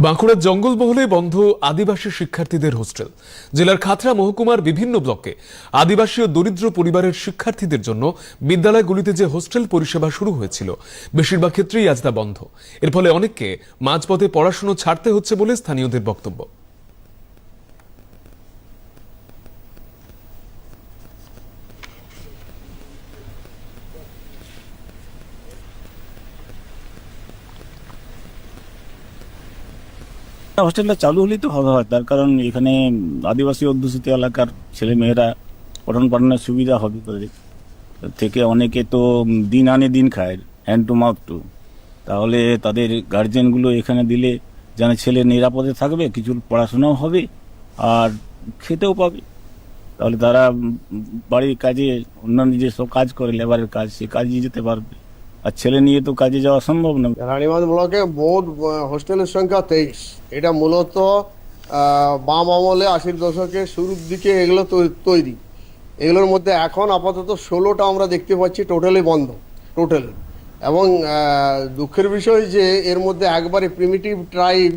বাঁকুড়ার জঙ্গলমহলে বন্ধ আদিবাসী শিক্ষার্থীদের হোস্টেল। জেলার খাতড়া মহকুমার বিভিন্ন ব্লকে আদিবাসী ও দরিদ্র পরিবারের শিক্ষার্থীদের জন্য বিদ্যালয়গুলিতে যে হোস্টেল পরিষেবা শুরু হয়েছিল, বেশিরভাগ ক্ষেত্রেই আজ তা বন্ধ। এর ফলে অনেককে মাঝপথে পড়াশুনো ছাড়তে হচ্ছে বলে স্থানীয়দের বক্তব্য। হোস্টেলটা চালু হলেই তো ভালো হয়, তার কারণ এখানে আদিবাসী অধ্যুষিত এলাকার ছেলে মেয়েরা পঠন পাঠনের সুবিধা হবে থেকে অনেকে তো দিন আনে দিন খায়, হ্যান্ড টু মাউথ টু। তাহলে তাদের গার্জেনগুলো এখানে দিলে যেন ছেলে নিরাপদে থাকবে, কিছু পড়াশোনাও হবে আর খেতেও পাবে। তাহলে তারা বাড়ির কাজে অন্যান্য যেসব কাজ করে লেবারের কাজ, সে কাজে যেতে পারবে। আর ছেলে নিয়ে তো কাজে যাওয়া সম্ভব না। রানীবাঁধ ব্লকে মোট হোস্টেলের সংখ্যা 23। এটা মূলত বাম আমলে 80-র দশকের শুরুর দিকে এগুলো তৈরি। এগুলোর মধ্যে এখন আপাতত 16টা আমরা দেখতে পাচ্ছি টোটালি বন্ধ, টোটাল। এবং দুঃখের বিষয় যে এর মধ্যে একবারে প্রিমিটিভ ট্রাইব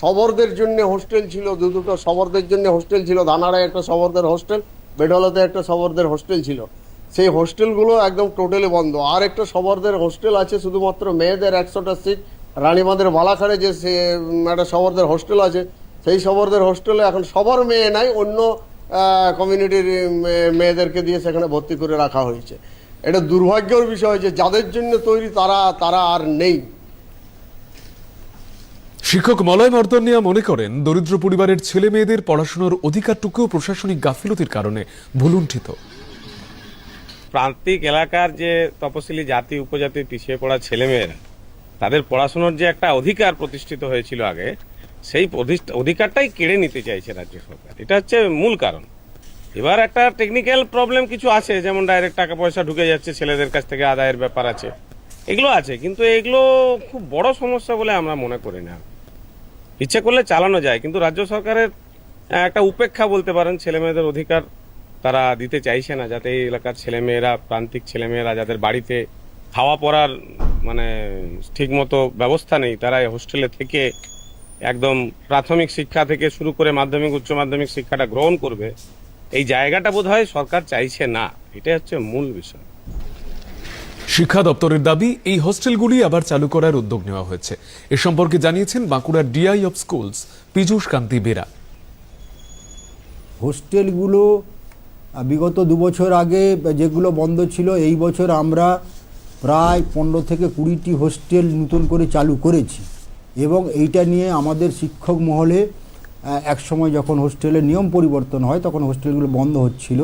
শবরদের জন্য হোস্টেল ছিল, দুটো শবরদের জন্য হোস্টেল ছিল। ধানাড়ায় একটা শবরদের হোস্টেল, বেডলাতে একটা শবরদের হোস্টেল ছিল। সেই হোস্টেলগুলো একদম টোটালি বন্ধ। আর একটা শবরদের হোস্টেল আছে শুধুমাত্র মেয়েদের 100টা সিট। রানীবাঁধের বালাখাড়ে যে একটা শবরদের হোস্টেল আছে, সেই শবরদের হোস্টেলে এখন সবার মেয়ে নাই, অন্য কমিউনিটির মেয়েদেরকে দিয়ে সেখানে ভর্তি করে রাখা হয়েছে। এটা দুর্ভাগ্যের বিষয় যে যাদের জন্য তৈরি তারা আর নেই। শিক্ষক মলয় মর্দনিয়া মনে করেন, দরিদ্র পরিবারের ছেলে মেয়েদের পড়াশোনার অধিকারটুকুও প্রশাসনিক গাফিলতির কারণে ভুলুণ্ঠিত। প্রান্তিক এলাকার যে তপশিলি জাতি উপজাতি পিছিয়ে পড়া ছেলেমেয়েরা, তাদের পড়াশোনার যে একটা অধিকার প্রতিষ্ঠিত হয়েছিল আগে, সেই অধিকারটাই কেড়ে নিতে চাইছে রাজ্য সরকার। এটা হচ্ছে মূল কারণ। এবার একটা টেকনিক্যাল প্রবলেম কিছু আছে, যেমন ডাইরেক্ট টাকা পয়সা ঢুকে যাচ্ছে, ছেলেদের কাছ থেকে আদায়ের ব্যাপার আছে, এগুলো আছে। কিন্তু এগুলো খুব বড় সমস্যা বলে আমরা মনে করি না। ইচ্ছে করলে চালানো যায়, কিন্তু রাজ্য সরকারের একটা উপেক্ষা বলতে পারেন। ছেলেমেয়েদের অধিকার তারা দিতে চাইছে না, যাতে এই এলাকার ছেলেমেয়েরা, প্রান্তিক ছেলেমেয়েরা যাদের বাড়িতে খাওয়া পড়ার ঠিকমতো ব্যবস্থা নেই, তারা এই হোস্টেলে থেকে একদম প্রাথমিক শিক্ষা থেকে শুরু করে মাধ্যমিক উচ্চ মাধ্যমিক শিক্ষাটা গ্রহণ করবে, এই জায়গাটা বোধহয় সরকার চাইছে না। এটাই হচ্ছে মূল বিষয়। শিক্ষা দপ্তরের দাবি, এই হোস্টেলগুলি আবার চালু করার উদ্যোগ নেওয়া হয়েছে। এ সম্পর্কে জানিয়েছেন বাঁকুড়ার ডিআই অফ স্কুলস পীযূষ কান্তি বেরা। হোস্টেলগুলো বিগত 2 বছর আগে যেগুলো বন্ধ ছিল, এই বছর আমরা প্রায় 15 থেকে 20টি হোস্টেল নতুন করে চালু করেছি। এবং এইটা নিয়ে আমাদের শিক্ষক মহলে এক সময় যখন হোস্টেলের নিয়ম পরিবর্তন হয়, তখন হোস্টেলগুলো বন্ধ হচ্ছিল।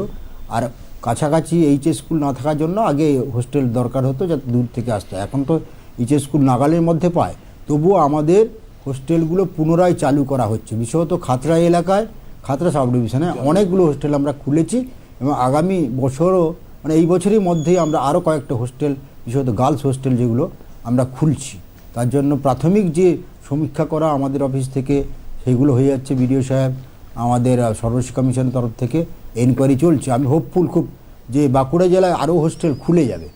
আর কাছাকাছি এইচএস স্কুল না থাকার জন্য আগে হোস্টেল দরকার হতো, যাতে দূর থেকে আসতো। এখন তো এইচএস স্কুল নাগালের মধ্যে পায়, তবুও আমাদের হোস্টেলগুলো পুনরায় চালু করা হচ্ছে। বিশেষত খাতড়া এলাকায়, খাতড়া সাব ডিভিশনে অনেকগুলো হোস্টেল আমরা খুলেছি এবং আগামী বছরও, মানে এই বছরের মধ্যেই আমরা আরও কয়েকটা হোস্টেল, বিশেষত গার্লস হোস্টেল যেগুলো আমরা খুলছি। তার জন্য প্রাথমিক যে সমীক্ষা করা আমাদের অফিস থেকে, সেগুলো হয়ে যাচ্ছে। বিডিও সাহেব, আমাদের সর্বশিক্ষা মিশনের তরফ থেকে এনকোয়ারি চলছে। আমি হোপফুল খুব যে বাঁকুড়া জেলায় আরও হোস্টেল খুলে যাবে।